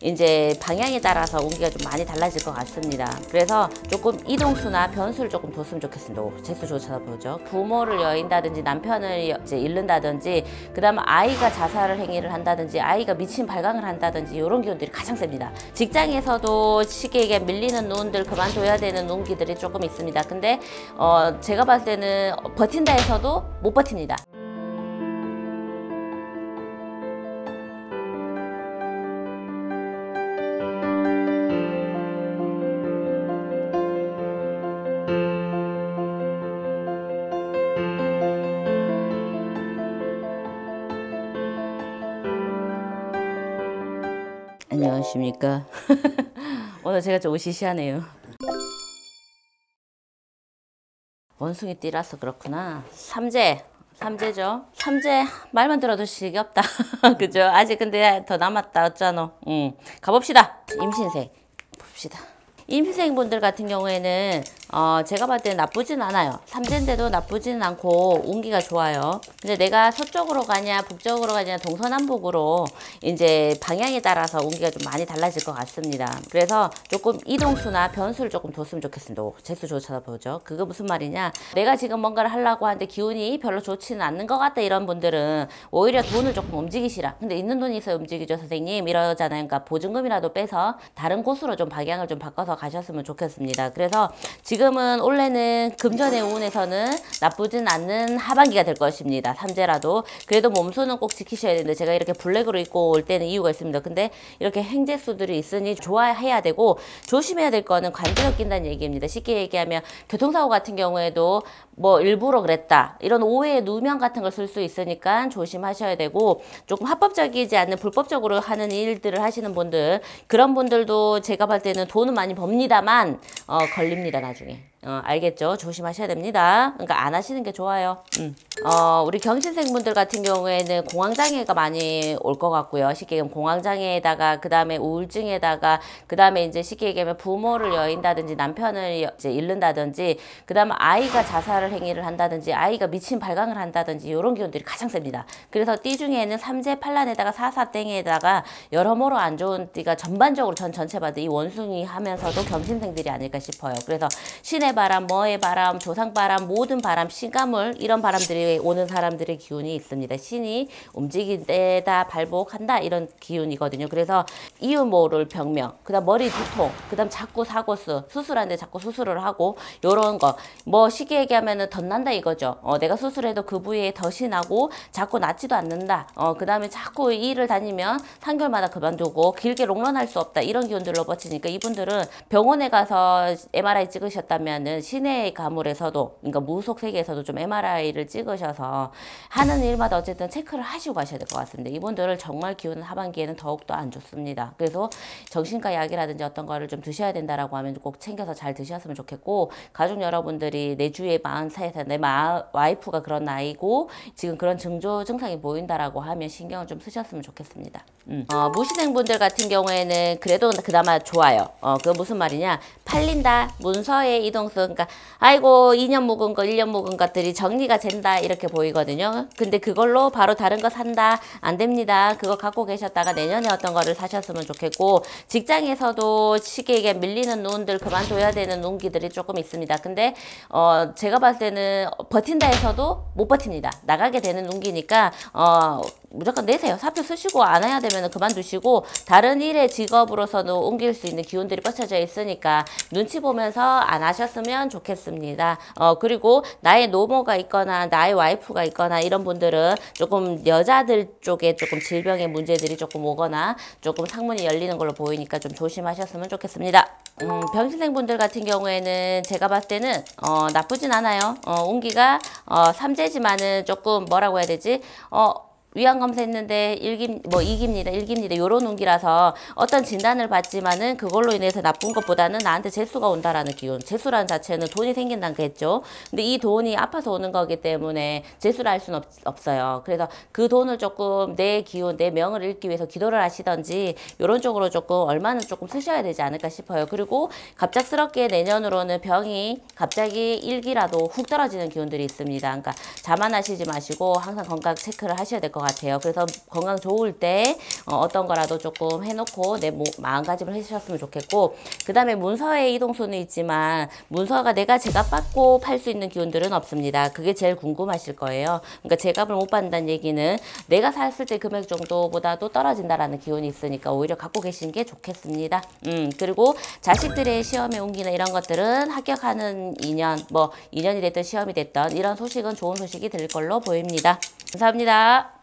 이제 방향에 따라서 운기가 좀 많이 달라질 것 같습니다. 그래서 조금 이동수나 변수를 조금 뒀으면 좋겠습니다. 재수 찾아보죠. 부모를 여인다든지 남편을 이제 잃는다든지, 그 다음 아이가 자살 행위를 한다든지, 아이가 미친 발광을 한다든지, 이런 기운들이 가장 셉니다. 직장에서도 쉽게 얘기해 밀리는 운들, 그만둬야 되는 운기들이 조금 있습니다. 근데 제가 봤을 때는 버틴다 해서도 못 버팁니다. 안녕하십니까. 오늘 제가 좀 으시시하네요. 원숭이 띠라서 그렇구나. 삼재죠. 삼재 말만 들어도 식이 없다. 그죠? 아직 근데 더 남았다. 어쩌노. 가봅시다. 임신생 봅시다. 임신생분들 같은 경우에는 제가 봤을 때 나쁘진 않아요. 삼재인데도 나쁘진 않고 운기가 좋아요. 근데 내가 서쪽으로 가냐 북쪽으로 가냐 동서남북으로 이제 방향에 따라서 운기가 좀 많이 달라질 것 같습니다. 그래서 조금 이동수나 변수를 조금 뒀으면 좋겠습니다. 재수 찾아보죠. 그거 무슨 말이냐, 내가 지금 뭔가를 하려고 하는데 기운이 별로 좋지는 않는 것 같다, 이런 분들은 오히려 돈을 조금 움직이시라. 근데 있는 돈이 있어야 움직이죠 선생님, 이러잖아요. 그러니까 보증금이라도 빼서 다른 곳으로 좀 방향을 좀 바꿔서 가셨으면 좋겠습니다. 그래서 지금은 올해는 금전의 운에서는 나쁘진 않는 하반기가 될 것입니다. 삼재라도. 그래도 몸소는 꼭 지키셔야 되는데, 제가 이렇게 블랙으로 입고 올 때는 이유가 있습니다. 근데 이렇게 행재수들이 있으니 좋아해야 되고, 조심해야 될 거는 관제가 낀다는 얘기입니다. 쉽게 얘기하면 교통사고 같은 경우에도 뭐 일부러 그랬다, 이런 오해의 누명 같은 걸 쓸 수 있으니까 조심하셔야 되고, 조금 합법적이지 않는 불법적으로 하는 일들을 하시는 분들, 그런 분들도 제가 봤을 때는 돈은 많이 법니다만 걸립니다 나중에. 알겠죠? 조심하셔야 됩니다. 그러니까 안 하시는 게 좋아요. 우리 경신생분들 같은 경우에는 공황장애가 많이 올 것 같고요. 쉽게 얘기하면 공황장애에다가, 그 다음에 우울증에다가, 그 다음에 이제 쉽게 얘기하면 부모를 여인다든지 남편을 이제 잃는다든지, 그 다음에 아이가 자살 행위를 한다든지, 아이가 미친 발광을 한다든지, 이런 기운들이 가장 셉니다. 그래서 띠 중에는 삼재 팔란에다가 사사땡에다가 여러모로 안 좋은 띠가 전반적으로 전체 봐도 이 원숭이 하면서도 경신생들이 아닐까 싶어요. 그래서 신의 바람, 뭐의 바람, 조상바람, 모든 바람, 신가물, 이런 바람들이 오는 사람들의 기운이 있습니다. 신이 움직이다 발복한다, 이런 기운이거든요. 그래서 이유 모를 병명, 그 다음 머리 두통, 그 다음 자꾸 사고스, 수술하는데 자꾸 수술을 하고, 요런 거 뭐 쉽게 얘기하면은 덧난다 이거죠. 내가 수술해도 그 부위에 덧이 나고 자꾸 낫지도 않는다. 그 다음에 자꾸 일을 다니면 3개월마다 그만두고 길게 롱런할 수 없다, 이런 기운들로 버티니까 이분들은 병원에 가서 MRI 찍으셨다면은 신의 가물에서도, 그러니까 무속 세계에서도 좀 MRI를 찍으셔서 하는 일마다 어쨌든 체크를 하시고 가셔야 될 것 같습니다. 이분들을 정말 기운 하반기에는 더욱더 안 좋습니다. 그래서 정신과 약이라든지 어떤 거를 좀 드셔야 된다라고 하면 꼭 챙겨서 잘 드셨으면 좋겠고, 가족 여러분들이 내 주위에 43살 내 와이프가 그런 나이고 지금 그런 증상이 보인다라고 하면 신경을 좀 쓰셨으면 좋겠습니다. 무신생분들 같은 경우에는 그래도 그나마 좋아요. 그거 무슨 말이냐, 팔린다, 문서의 이동수, 그러니까 아이고 2년 묵은 거 1년 묵은 것들이 정리가 된다, 이렇게 보이거든요. 근데 그걸로 바로 다른 거 산다, 안 됩니다. 그거 갖고 계셨다가 내년에 어떤 거를 사셨으면 좋겠고, 직장에서도 쉽게 얘기해 밀리는 운들, 그만둬야 되는 운기들이 조금 있습니다. 근데 제가 봤을 때는 버틴다 해서도 못 버팁니다. 나가게 되는 운기니까 무조건 내세요. 사표 쓰시고 안 해야 되면 그만두시고, 다른 일의 직업으로서는 옮길 수 있는 기운들이 뻗쳐져 있으니까 눈치 보면서 안 하셨으면 좋겠습니다. 그리고 나의 노모가 있거나 나의 와이프가 있거나 이런 분들은 조금 여자들 쪽에 조금 질병의 문제들이 조금 오거나 조금 상문이 열리는 걸로 보이니까 좀 조심하셨으면 좋겠습니다. 병신생분들 같은 경우에는 제가 봤을 때는 나쁘진 않아요. 운기가 삼재지만은 조금 뭐라고 해야 되지, 위안 검사했는데 이깁니다. 요런 운기라서 어떤 진단을 받지만은 그걸로 인해서 나쁜 것보다는 나한테 재수가 온다라는 기운. 재수라는 자체는 돈이 생긴다는 거겠죠. 근데 이 돈이 아파서 오는 거기 때문에 재수를 할 수는 없어요. 그래서 그 돈을 조금 내 기운, 내 명을 잃기 위해서 기도를 하시던지 요런 쪽으로 조금 얼마는 조금 쓰셔야 되지 않을까 싶어요. 그리고 갑작스럽게 내년으로는 병이 갑자기 일기라도 훅 떨어지는 기운들이 있습니다. 그러니까 자만하시지 마시고 항상 건강 체크를 하셔야 될 것 같아요. 같아요. 그래서 건강 좋을 때 어떤 거라도 조금 해놓고 내 마음가짐을 해주셨으면 좋겠고, 그 다음에 문서의 이동수는 있지만 문서가 내가 제값 받고 팔 수 있는 기운들은 없습니다. 그게 제일 궁금하실 거예요. 그러니까 제값을 못 받는다는 얘기는 내가 샀을 때 금액 정도보다도 떨어진다라는 기운이 있으니까 오히려 갖고 계신 게 좋겠습니다. 그리고 자식들의 시험에 옮기는 이런 것들은 합격하는 인연, 뭐 인연이 됐든 시험이 됐든 이런 소식은 좋은 소식이 될 걸로 보입니다. 감사합니다.